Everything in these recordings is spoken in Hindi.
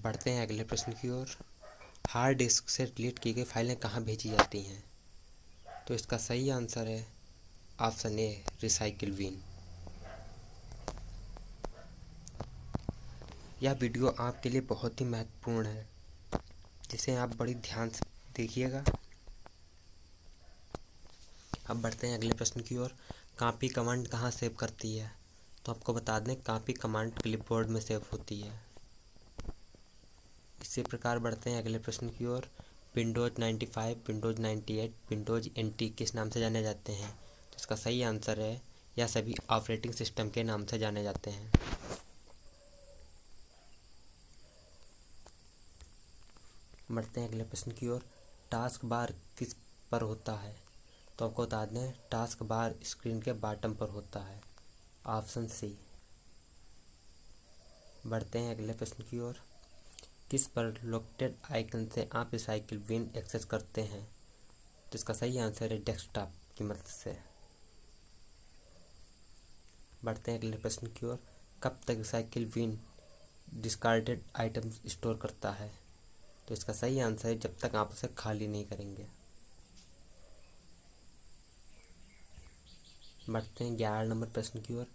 बढ़ते हैं अगले प्रश्न की ओर। हार्ड डिस्क से डिलीट की गई फाइलें कहाँ भेजी जाती हैं? तो इसका सही आंसर है ऑप्शन ए, रिसाइकिल बिन। यह वीडियो आपके लिए बहुत ही महत्वपूर्ण है, जिसे आप बड़ी ध्यान से देखिएगा। अब बढ़ते हैं अगले प्रश्न की ओर। कॉपी कमांड कहाँ सेव करती है? तो आपको बता दें, कॉपी कमांड क्लिपबोर्ड में सेव होती है। इसी प्रकार बढ़ते हैं अगले प्रश्न की ओर। विंडोज़ 95, विंडोज़ 98, विंडोज़ NT किस नाम से जाने जाते हैं? तो इसका सही आंसर है, यह सभी ऑपरेटिंग सिस्टम के नाम से जाने जाते हैं। बढ़ते हैं अगले प्रश्न की ओर। टास्क बार किस पर होता है? तो आपको बता दें, टास्क बार स्क्रीन के बॉटम पर होता है। Option C. बढ़ते हैं अगले प्रश्न की ओर। किस पर लोकेटेड आइकन से आप रिसाइकिल बिन एक्सेस करते हैं? तो इसका सही आंसर है डेस्कटॉप की मदद से। बढ़ते हैं अगले प्रश्न की ओर। कब तक recycle bin discarded items store करता है? तो इसका सही आंसर है जब तक आप उसे खाली नहीं करेंगे। बढ़ते हैं 11 नंबर प्रश्न की ओर।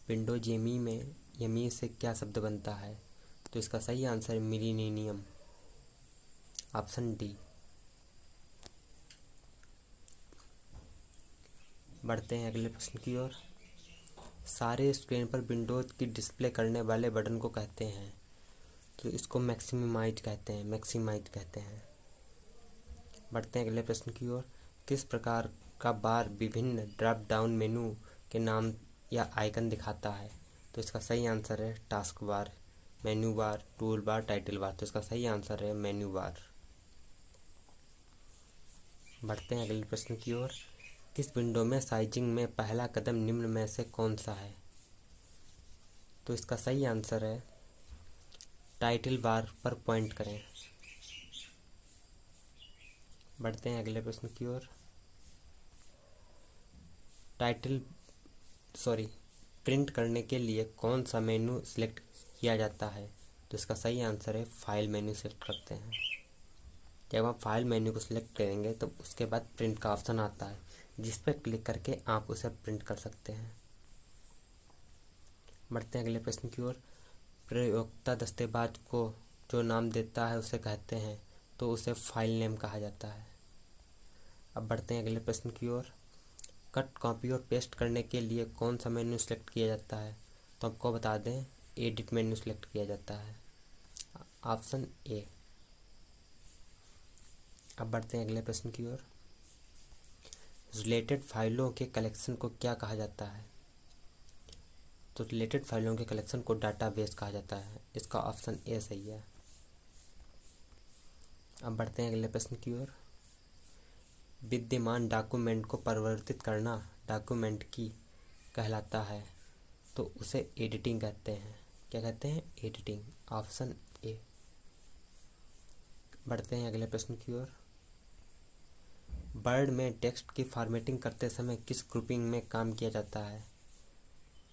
विंडोज एमी में यमी से क्या शब्द बनता है? तो इसका सही आंसर है मिलीनियम। Option D. बढ़ते हैं अगले प्रश्न की ओर। सारे स्क्रीन पर विंडोज की डिस्प्ले करने वाले बटन को कहते हैं? तो इसको मैक्सिमाइज कहते हैं। बढ़ते हैं अगले प्रश्न की ओर। किस प्रकार का बार विभिन्न ड्रॉप डाउन मेनू के नाम या आइकन दिखाता है? तो इसका सही आंसर है task bar, menu bar, tool bar, title bar. तो इसका सही आंसर है मेन्यू बार। बढ़ते हैं अगले प्रश्न की ओर। किस विंडो में साइजिंग में पहला कदम निम्न में से कौन सा है? तो इसका सही आंसर है टाइटल बार पर पॉइंट करें। बढ़ते हैं अगले प्रश्न की ओर। प्रिंट करने के लिए कौन सा मेनू सिलेक्ट किया जाता है? तो इसका सही आंसर है फाइल मेन्यू सेलेक्ट करते हैं। जब आप फाइल मेन्यू को सिलेक्ट करेंगे तो उसके बाद प्रिंट का ऑप्शन आता है, जिस पर क्लिक करके आप उसे प्रिंट कर सकते हैं। बढ़ते हैं अगले प्रश्न की ओर। प्रयोक्ता दस्तावेज को जो नाम देता है उसे कहते हैं, तो उसे फाइल नेम कहा जाता है। अब बढ़ते हैं अगले प्रश्न की ओर। कट, कॉपी और पेस्ट करने के लिए कौन सा मेन्यू सेलेक्ट किया जाता है? तो आपको बता दें, एडिट मेन्यू सेलेक्ट किया जाता है। ऑप्शन ए। अब बढ़ते हैं अगले प्रश्न की ओर। रिलेटेड फाइलों के कलेक्शन को क्या कहा जाता है? तो रिलेटेड फाइलों के कलेक्शन को डाटाबेस कहा जाता है। इसका ऑप्शन ए सही है। अब बढ़ते हैं अगले प्रश्न की ओर। विद्यमान डॉक्यूमेंट को परिवर्तित करना डॉक्यूमेंट की कहलाता है, तो उसे एडिटिंग कहते हैं। क्या कहते हैं? एडिटिंग। Option A. बढ़ते हैं अगले प्रश्न की ओर। वर्ड में टेक्स्ट की फॉर्मेटिंग करते समय किस ग्रुपिंग में काम किया जाता है?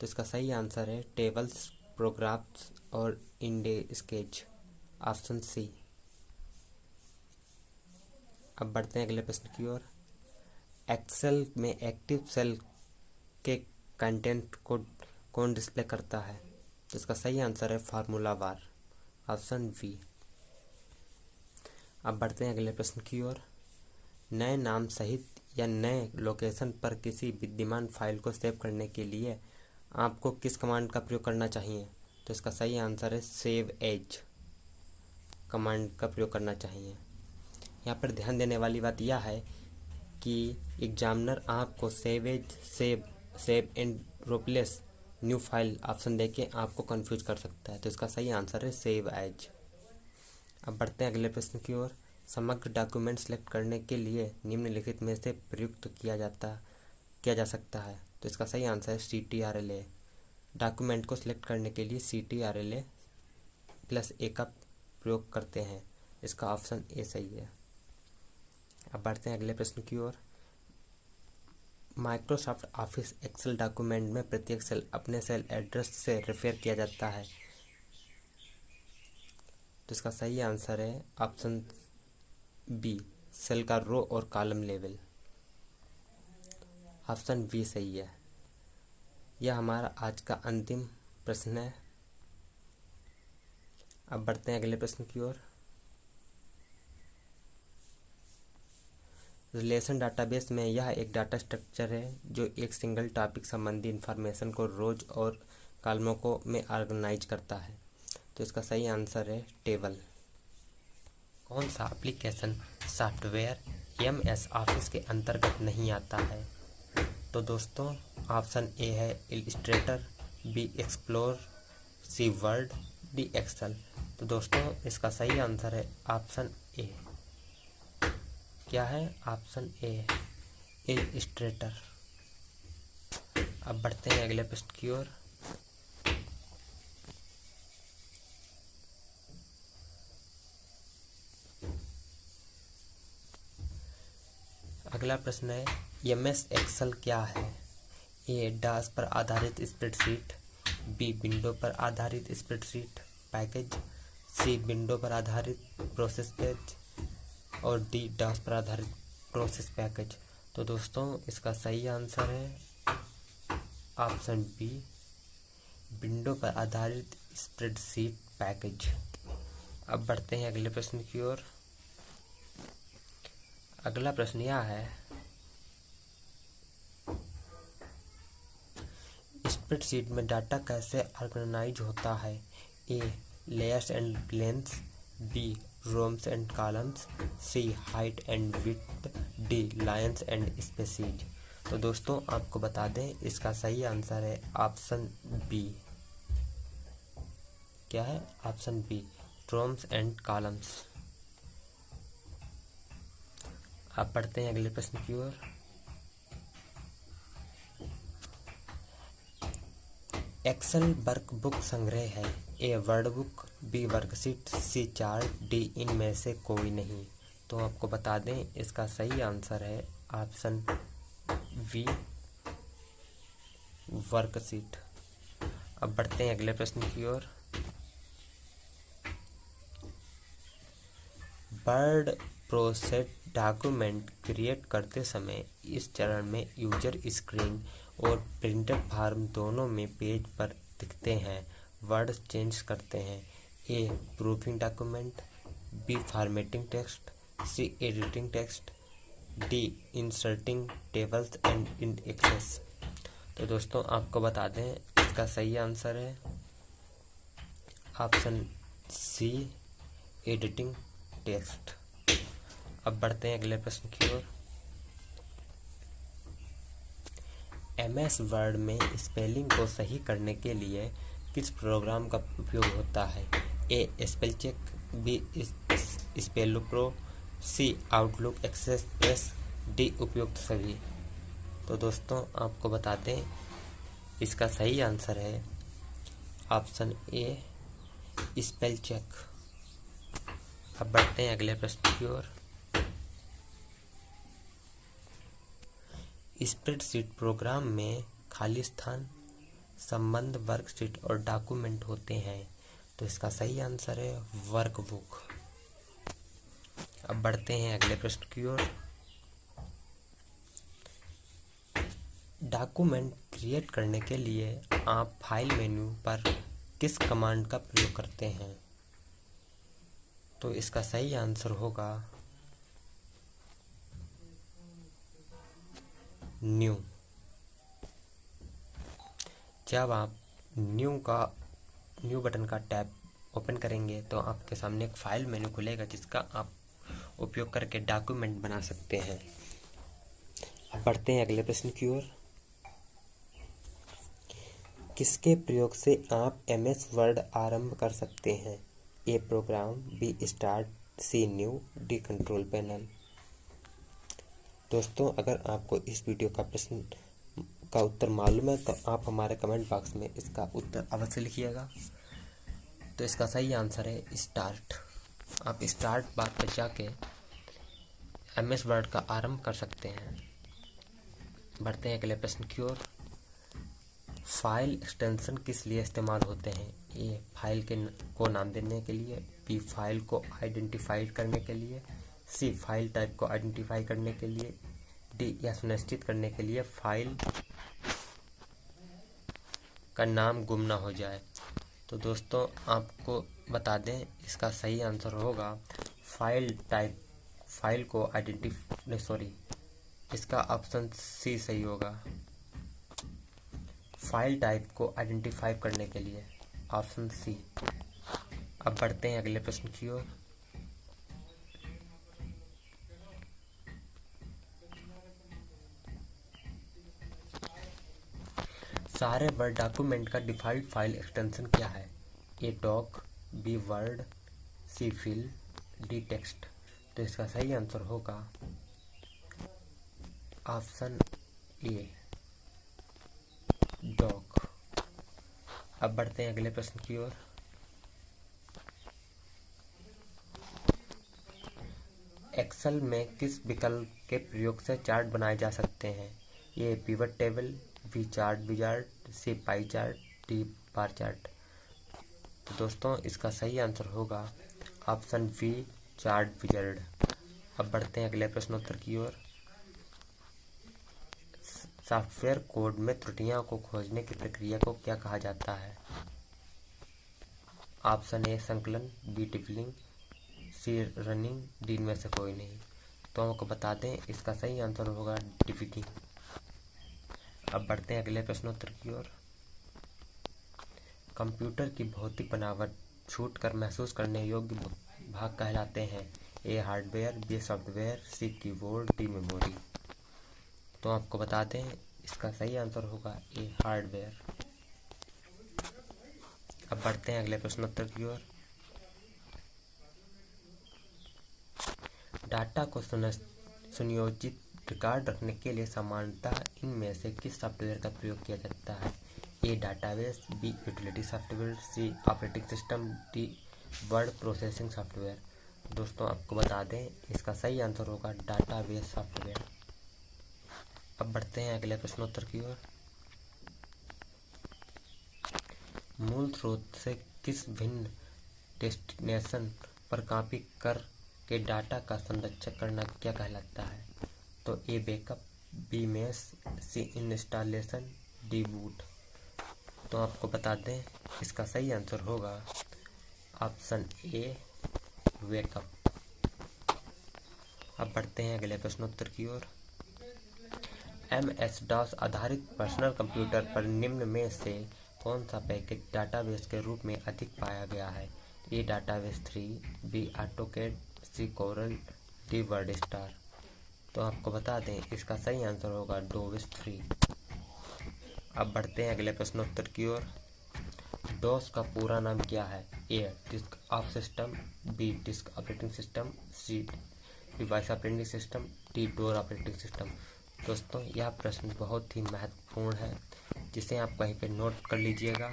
तो इसका सही आंसर है टेबल्स, प्रोग्राफ्स और इंडेक्स। Option C. अब बढ़ते हैं अगले प्रश्न की ओर। एक्सेल में एक्टिव सेल के कंटेंट को कौन डिस्प्ले करता है? तो इसका सही आंसर है फार्मूला बार। Option B. अब बढ़ते हैं अगले प्रश्न की ओर। नए नाम सहित या नए लोकेशन पर किसी विद्यमान फाइल को सेव करने के लिए आपको किस कमांड का प्रयोग करना चाहिए? तो इसका सही आंसर है सेव एज कमांड का प्रयोग करना चाहिए। यहाँ पर ध्यान देने वाली बात यह है कि एग्जामिनर आपको save as, save and replace new file option देके आपको कंफ्यूज कर सकता है। तो इसका सही आंसर है सेव एज। अब बढ़ते हैं अगले प्रश्न की ओर। समग्र डॉक्यूमेंट सेलेक्ट करने के लिए निम्नलिखित में से प्रयुक्त किया जा सकता है। तो इसका सही आंसर है CTRLA। डॉक्यूमेंट को सिलेक्ट करने के लिए CTRLA+A का प्रयोग करते हैं। इसका ऑप्शन ए सही है। अब बढ़ते हैं अगले प्रश्न की ओर। माइक्रोसॉफ्ट ऑफिस एक्सेल डॉक्यूमेंट में प्रत्येक सेल अपने सेल एड्रेस से रेफर किया जाता है। तो इसका सही आंसर है ऑप्शन बी, सेल का रो और कॉलम लेवल। ऑप्शन बी सही है। यह हमारा आज का अंतिम प्रश्न है। अब बढ़ते हैं अगले प्रश्न की ओर। रिलेशन डाटाबेस में यह एक डाटा स्ट्रक्चर है जो एक सिंगल टॉपिक संबंधी इंफॉर्मेशन को रोज और कॉलमों को में ऑर्गेनाइज करता है। तो इसका सही आंसर है टेबल। कौन सा एप्लीकेशन सॉफ्टवेयर एमएस ऑफिस के अंतर्गत नहीं आता है? तो दोस्तों ऑप्शन ए है illustrator, B explore, C word, D excel. तो दोस्तों इसका सही आंसर है ऑप्शन ए। क्या है? ऑप्शन ए, इलस्ट्रेटर। अब बढ़ते हैं अगले प्रश्न की ओर। अगला प्रश्न है एमएस एक्सेल क्या है? ए डास पर आधारित स्प्रेडशीट, बी विंडो पर आधारित स्प्रेडशीट पैकेज, सी विंडो पर आधारित प्रोसेस पेज और डी डास पर आधारित प्रोसेस पैकेज। तो दोस्तों इसका सही आंसर है ऑप्शन बी, विंडो पर आधारित स्प्रेडशीट पैकेज। अब बढ़ते हैं अगले प्रश्न की ओर। अगला प्रश्न यह है स्प्रेडशीट में डाटा कैसे ऑर्गेनाइज होता है? A layers and planes, B rows and columns, C height and width, D lines and species. तो दोस्तों आपको बता दें इसका सही आंसर है ऑप्शन बी। क्या है? Option B, rows and columns. आप पढ़ते हैं अगले प्रश्न की ओर। एक्सेल वर्कबुक संग्रह है? ए वर्डबुक, बी वर्कशीट, सी चार्ट, डी इनमें से कोई नहीं। तो आपको बता दें इसका सही आंसर है ऑप्शन बी, वर्कशीट। अब बढ़ते हैं अगले प्रश्न की ओर। वर्ड प्रोसेस डॉक्यूमेंट क्रिएट करते समय इस चरण में यूजर स्क्रीन और प्रिंटेड फॉर्म दोनों में पेज पर दिखते हैं वर्ड चेंज करते हैं। A proofing document, B formatting text, C editing text, D inserting tables and indexes. तो दोस्तों आपको बता दें इसका सही आंसर है ऑप्शन सी, एडिटिंग टेक्स्ट। अब बढ़ते हैं अगले प्रश्न की ओर। एमएस वर्ड में स्पेलिंग को सही करने के लिए किस प्रोग्राम का उपयोग होता है? ए स्पेल चेक, बी स्पेलो प्रो, सी आउटलुक एक्सप्रेस, डी उपयुक्त सभी। तो दोस्तों आपको बताते हैं इसका सही आंसर है ऑप्शन ए, स्पेल चेक। अब बढ़ते हैं अगले प्रश्न की ओर। स्प्रेडशीट प्रोग्राम में खाली स्थान, संबंध, वर्कशीट और डॉक्यूमेंट होते हैं। तो इसका सही आंसर है वर्कबुक। अब बढ़ते हैं अगले प्रश्न की ओर। डॉक्यूमेंट क्रिएट करने के लिए आप फाइल मेन्यू पर किस कमांड का प्रयोग करते हैं? तो इसका सही आंसर होगा न्यू। जब आप न्यू बटन का टैब ओपन करेंगे तो आपके सामने एक फाइल मेन्यू खुलेगा जिसका आप उपयोग करके डॉक्यूमेंट बना सकते हैं। अब बढ़ते हैं अगले प्रश्न की ओर। किसके प्रयोग से आप एमएस वर्ड आरंभ कर सकते हैं? ए प्रोग्राम, बी स्टार्ट, सी न्यू, डी कंट्रोल पैनल। दोस्तों अगर आपको इस वीडियो का प्रश्न का उत्तर मालूम है तो आप हमारे कमेंट बॉक्स में इसका उत्तर अवश्य लिखिएगा। तो इसका सही आंसर है स्टार्ट। आप स्टार्ट बार पर जाके एमएस वर्ड का आरंभ कर सकते हैं। बढ़ते हैं अगले प्रश्न की ओर। फाइल एक्सटेंशन किस लिए इस्तेमाल होते हैं? ए फाइल को नाम देने के लिए, बी फाइल को आइडेंटिफाई करने के लिए, सी फाइल टाइप को आइडेंटिफाई करने के लिए, डी यह सुनिश्चित करने के लिए फाइल का नाम गुम ना हो जाए। तो दोस्तों आपको बता दें इसका सही आंसर होगा फाइल को इसका ऑप्शन सी सही होगा, फाइल टाइप को आइडेंटिफाई करने के लिए, ऑप्शन सी। अब बढ़ते हैं अगले प्रश्न की ओर। सारे वर्ड डॉक्यूमेंट का डिफ़ॉल्ट फाइल एक्सटेंशन क्या है? ए डॉक, बी वर्ड, सी फिल, डी टेक्स्ट। तो इसका सही आंसर होगा ऑप्शन ए डॉक। अब बढ़ते हैं अगले प्रश्न की ओर। एक्सेल में किस विकल्प के प्रयोग से चार्ट बनाए जा सकते हैं? A pivot table, B chart wizard, C pie chart, D bar chart. तो दोस्तों इसका सही आंसर होगा ऑप्शन बी चार्ट विजार्ड। अब बढ़ते हैं अगले प्रश्नोत्तर की ओर। सॉफ्टवेयर कोड में त्रुटियों को खोजने की प्रक्रिया को क्या कहा जाता है? ऑप्शन ए संकलन, बी डिबगिंग, सी रनिंग, डी में से कोई नहीं। तो हमको बता दें इसका सही आंसर होगा डिबगिंग। अब बढ़ते हैं अगले प्रश्नोत्तर की ओर। कंप्यूटर की भौतिक बनावट छूट कर महसूस करने योग्य भाग कहलाते हैं? A hardware, B software, C keyboard, D memory. तो आपको बता दें इसका सही आंसर होगा ए हार्डवेयर। अब बढ़ते हैं अगले प्रश्नोत्तर की ओर। डाटा को सुनियोजित रिकॉर्ड रखने के लिए सामान्यतः इनमें से किस सॉफ्टवेयर का प्रयोग किया जाता है? A database, B utility software, C operating system, D word processing software. दोस्तों आपको बता दें इसका सही आंसर होगा डाटाबेस सॉफ्टवेयर। अब बढ़ते हैं अगले प्रश्नोत्तर की ओर। मूल स्रोत से किस भिन्न डेस्टिनेशन पर कॉपी कर के डाटा का संरक्षण करना क्या कहलाता है? तो A backup, B mesh, C installation, D boot. तो आपको बता दें इसका सही आंसर होगा ऑप्शन ए बैकअप। अब बढ़ते हैं अगले प्रश्नोत्तर की ओर। MS-DOS आधारित पर्सनल कंप्यूटर पर निम्न में से कौन सा पैकेज डाटाबेस के रूप में अधिक पाया गया है? A database 3, B AutoCAD, C coral, D word star. तो आपको बता दें इसका सही आंसर होगा डोविस 3। अब बढ़ते हैं अगले प्रश्नोत्तर की ओर। डॉस का पूरा नाम क्या है? A disk of system, B disk operating system, C device operating system, D door operating system. दोस्तों यह प्रश्न बहुत ही महत्वपूर्ण है, जिसे आप कहीं पे नोट कर लीजिएगा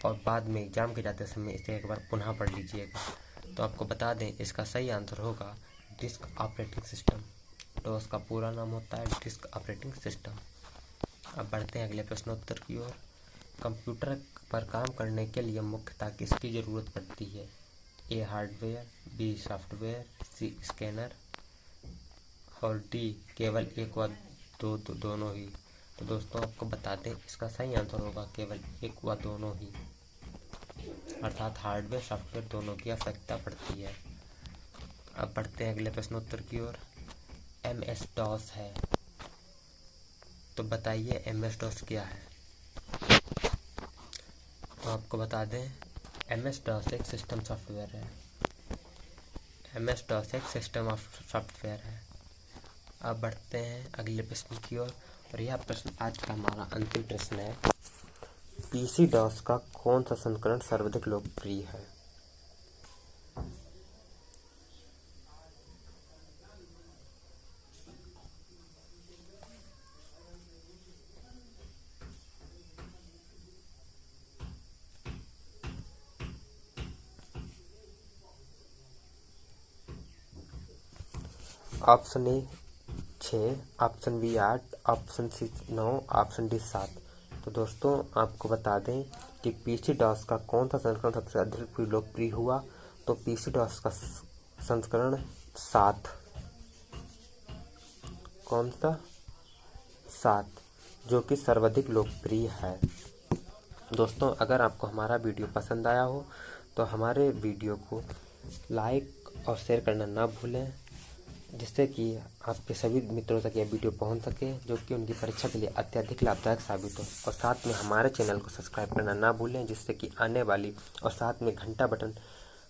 और बाद में एग्जाम के जाते समय इसे एक बार पुनः पढ़ लीजिएगा। तो आपको बता दें इसका सही आंसर होगा डिस्क ऑपरेटिंग सिस्टम। डॉस का पूरा नाम होता है डिस्क ऑपरेटिंग सिस्टम। अब बढ़ते हैं अगले प्रश्नोत्तर की ओर। कंप्यूटर पर काम करने के लिए मुख्यतः किसकी ज़रूरत पड़ती है? A hardware, B software, C scanner और डी केवल एक व दोनों ही। तो दोस्तों आपको बता दें इसका सही आंसर होगा केवल एक व दोनों ही, अर्थात हार्डवेयर सॉफ्टवेयर दोनों की आवश्यकता पड़ती है। अब बढ़ते हैं अगले प्रश्नोत्तर की ओर। MS-DOS है, तो बताइए MS-DOS क्या है? तो आपको बता दें MS-DOS एक सिस्टम सॉफ्टवेयर है। MS-DOS एक सिस्टम ऑफ सॉफ्टवेयर है। अब बढ़ते हैं अगले प्रश्न की ओर और यह प्रश्न आज का हमारा अंतिम प्रश्न है। PC-DOS का कौन सा संस्करण सर्वाधिक लोकप्रिय है? Option A 6, option B 8, option C 9, option D 7। तो दोस्तों आपको बता दें कि पीसी डॉस का कौन सा संस्करण सबसे अधिक लोकप्रिय हुआ, तो पीसी डॉस का संस्करण 7। कौन सा? 7, जो कि सर्वाधिक लोकप्रिय है। दोस्तों, अगर आपको हमारा वीडियो पसंद आया हो तो हमारे वीडियो को लाइक और शेयर करना ना भूलें, जिससे कि आपके सभी मित्रों तक यह वीडियो पहुंच सके, जो कि उनकी परीक्षा के लिए अत्यधिक लाभदायक साबित हो। और साथ में हमारे चैनल को सब्सक्राइब करना ना भूलें, जिससे कि आने वाली, और साथ में घंटा बटन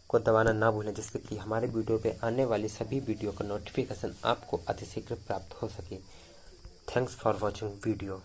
को दबाना ना भूलें, जिससे कि हमारे वीडियो पे आने वाली सभी वीडियो का नोटिफिकेशन आपको अतिशीघ्र प्राप्त हो सके। Thanks for watching video.